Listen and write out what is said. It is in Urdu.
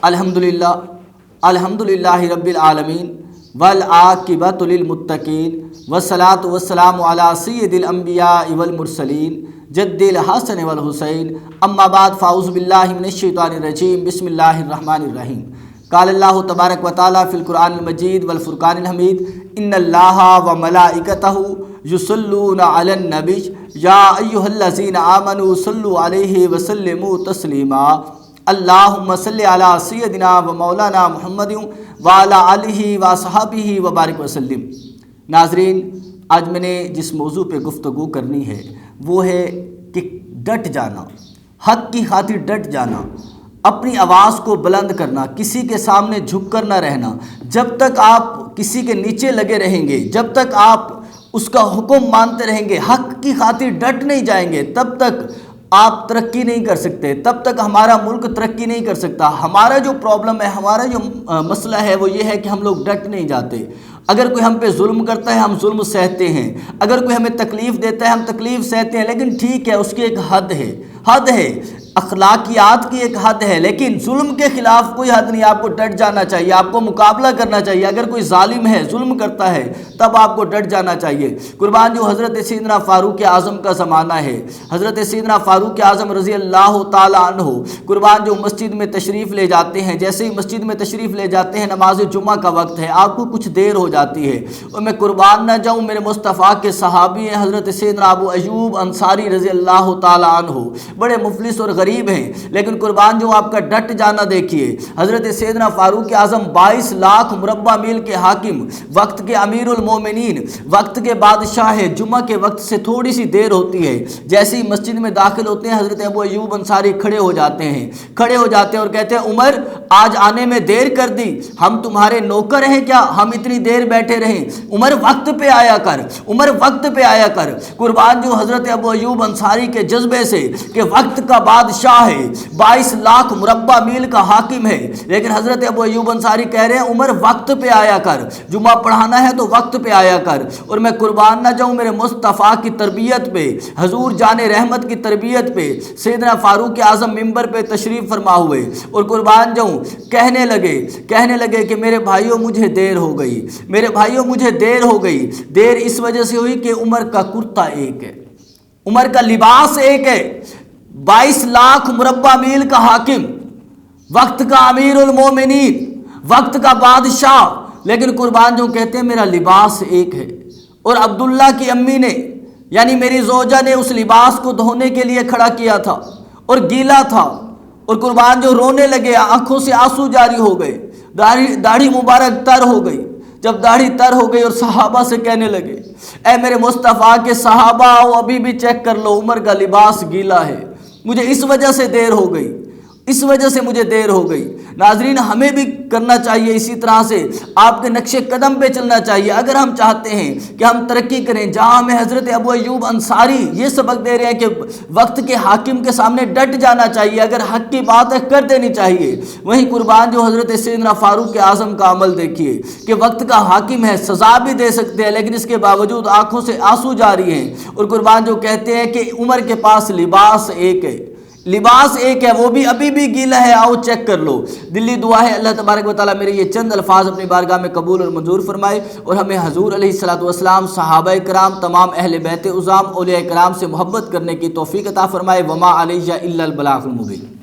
الحمدللہ رب العالمین والعاقبۃ للمتقین والصلاۃ والسلام علی سید الانبیاء والمرسلین جد الحسن والحسین اما بعد فاعوذ باللہ من الشیطان الرجیم بسم اللہ الرحمن الرحیم قال اللہ تبارک و تعالی فی القرآن المجید والفرقان الحمید ان اللہ وملائکتہ یصلون علی النبی یا ایھا الذین آمنوا صلوا علیہ وسلموا تسلیما اللہم صلی علی سیدنا و مولانا محمد وعلی آلہ واصحابہ وبارک وسلم۔ ناظرین، آج میں نے جس موضوع پہ گفتگو کرنی ہے وہ ہے کہ ڈٹ جانا، حق کی خاطر ڈٹ جانا، اپنی آواز کو بلند کرنا، کسی کے سامنے جھک کر نہ رہنا۔ جب تک آپ کسی کے نیچے لگے رہیں گے، جب تک آپ اس کا حکم مانتے رہیں گے، حق کی خاطر ڈٹ نہیں جائیں گے، تب تک آپ ترقی نہیں کر سکتے، تب تک ہمارا ملک ترقی نہیں کر سکتا۔ ہمارا جو پرابلم ہے، ہمارا جو مسئلہ ہے وہ یہ ہے کہ ہم لوگ ڈٹ نہیں جاتے۔ اگر کوئی ہم پہ ظلم کرتا ہے ہم ظلم سہتے ہیں، اگر کوئی ہمیں تکلیف دیتا ہے ہم تکلیف سہتے ہیں، لیکن ٹھیک ہے، اس کی ایک حد ہے، اخلاقیات کی ایک حد ہے، لیکن ظلم کے خلاف کوئی حد نہیں۔ آپ کو ڈٹ جانا چاہیے، آپ کو مقابلہ کرنا چاہیے۔ اگر کوئی ظالم ہے، ظلم کرتا ہے، تب آپ کو ڈٹ جانا چاہیے۔ قربان جو حضرت سیدنا فاروق اعظم کا زمانہ ہے، حضرت سیدنا فاروق اعظم رضی اللہ تعالی عنہ قربان جو مسجد میں تشریف لے جاتے ہیں، جیسے ہی مسجد میں تشریف لے جاتے ہیں، نماز جمعہ کا وقت ہے، آپ کو کچھ دیر ہو جاتی ہے، اور میں قربان نہ جاؤں، میرے مصطفیٰ کے صحابی ہیں حضرت سیدنا ابو ایوب انصاری رضی اللہ تعالی عنہ، بڑے مفلس اور غریب ہیں، لیکن قربان جو آپ کا ڈٹ جانا دیکھیے۔ حضرت سیدنا فاروق اعظم 22 لاکھ مربع میل کے حاکم، وقت کے امیر المومنین، وقت کے بادشاہ ہے، جمعہ کے وقت سے تھوڑی سی دیر ہوتی ہے، جیسے ہی مسجد میں داخل ہوتے ہیں حضرت ابو ایوب انصاری کھڑے ہو جاتے ہیں اور کہتے ہیں عمر آج آنے میں دیر کر دی، ہم تمہارے نوکر ہیں کیا ہم اتنی دیر بیٹھے رہیں؟ عمر وقت پہ آیا کر، عمر وقت پہ آیا کر۔ قربان جو حضرت ابو ایوب انصاری کے جذبے سے کہ وقت کا بادشاہ ہے، 22 لاکھ مربع میل کا حاکم ہے، لیکن حضرت ابو ایوب انصاری کہہ رہے ہیں عمر وقت پہ آیا کر، جمعہ پڑھانا ہے تو وقت پہ آیا کر۔ اور میں قربان نہ جاؤں میرے مصطفیٰ کی تربیت پہ، حضور جان رحمت کی تربیت پہ، سیدنا فاروق اعظم ممبر پہ تشریف فرما ہوئے اور قربان جاؤں کہنے لگے کہ میرے بھائیوں مجھے دیر ہو گئی، میرے بھائیوں مجھے دیر ہو گئی۔ دیر اس وجہ سے ہوئی کہ عمر کا کرتا ایک ہے، عمر کا لباس ایک ہے، 22 لاکھ مربع میل کا حاکم، وقت کا امیر المومنین، وقت کا بادشاہ، لیکن قربان جو کہتے ہیں میرا لباس ایک ہے۔ اور عبداللہ کی امی نے یعنی میری زوجہ نے اس لباس کو دھونے کے لیے کھڑا کیا تھا اور گیلا تھا، اور قربان جو رونے لگے، آنکھوں سے آنسو جاری ہو گئے، داڑھی مبارک تر ہو گئی۔ جب داڑھی تر ہو گئی اور صحابہ سے کہنے لگے اے میرے مصطفیٰ کے صحابہ آؤ ابھی بھی چیک کر لو، عمر کا لباس گیلا ہے، مجھے اس وجہ سے دیر ہو گئی، اس وجہ سے مجھے دیر ہو گئی۔ ناظرین، ہمیں بھی کرنا چاہیے اسی طرح سے، آپ کے نقش قدم پہ چلنا چاہیے اگر ہم چاہتے ہیں کہ ہم ترقی کریں۔ جہاں ہمیں حضرت ابو ایوب انصاری یہ سبق دے رہے ہیں کہ وقت کے حاکم کے سامنے ڈٹ جانا چاہیے، اگر حق کی بات ہے کر دینی چاہیے۔ وہیں قربان جو حضرت سیدنا فاروق اعظم کا عمل دیکھیے کہ وقت کا حاکم ہے، سزا بھی دے سکتے ہیں، لیکن اس کے باوجود آنکھوں سے آنسو جاری ہیں، اور قربان جو کہتے ہیں کہ عمر کے پاس لباس ایک ہے، لباس ایک ہے، وہ بھی ابھی بھی گیلا ہے، آؤ چیک کر لو۔ دلی دعا ہے اللہ تبارک و تعالیٰ میرے یہ چند الفاظ اپنی بارگاہ میں قبول اور منظور فرمائے، اور ہمیں حضور علیہ الصلوۃ والسلام، صحابہ کرام، تمام اہل بیت عظام، اولیاء کرام سے محبت کرنے کی توفیق عطا فرمائے۔ وما علیہ الا البلاغ المبین۔